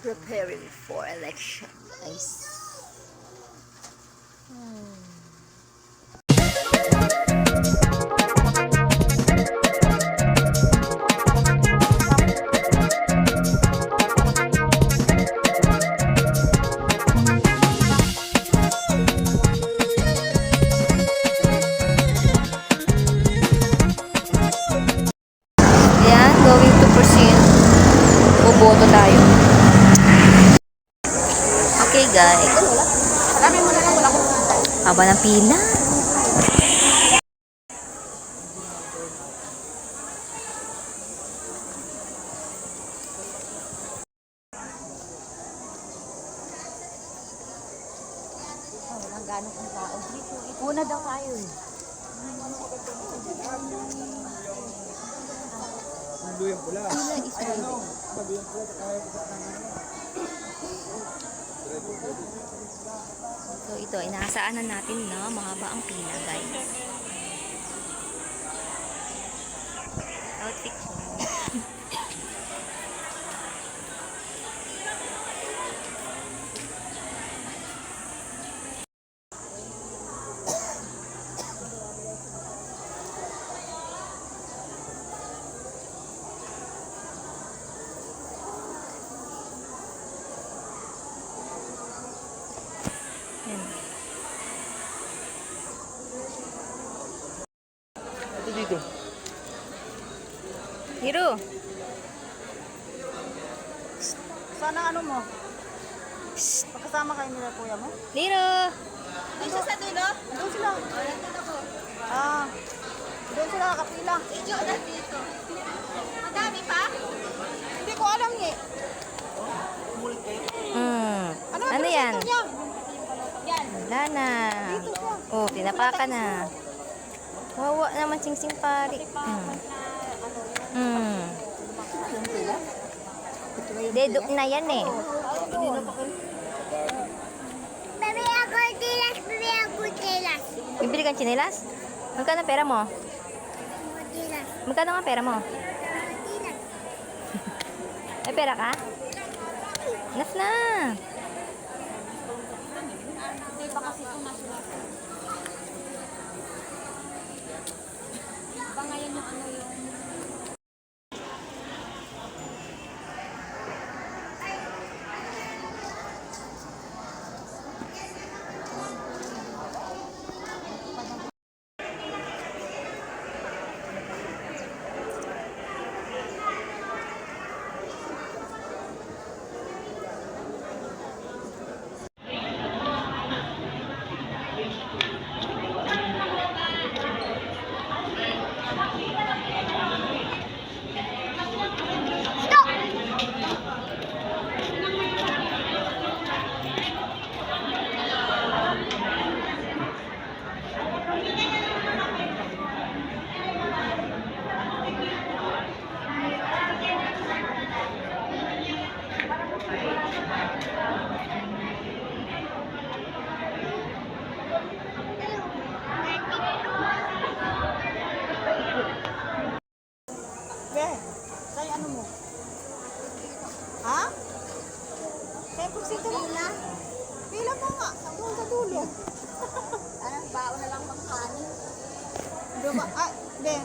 Preparing for election, guys. Ayan, going to proceed. Boboto tayo. Okay, guys. Haba ng pila. Walang ganong ang tao. Una daw tayo eh. Pila is waiting. So ito, inaasaanan natin na mahaba ang pila, guys. Outfit ko. Yan. Ito dito. Hiro. Sana ano mo? Pagkasama kayo nila kuya mo? Hiro. Isa sa dulo? Doon sila. Ah. Doon sila kapila. Medyo dito. Madami pa? Hindi ko alam eh. Ano yan? Yan. Wala na. Oh, tinapaka na. Wawa naman sing-sing pari. Dedok na yan eh. Bebe ako tilas, bebe ako tilas. Bibili kang tsinelas? Magkano ang pera mo? Tilas, Magkano ang pera mo? tilas. May pera ka? Nas na. Be, tayo ano mo? Ha? Kaya pugsito mo na. Pila mo nga. Doon sa dulo. Anong baon na lang pang kanin? Be,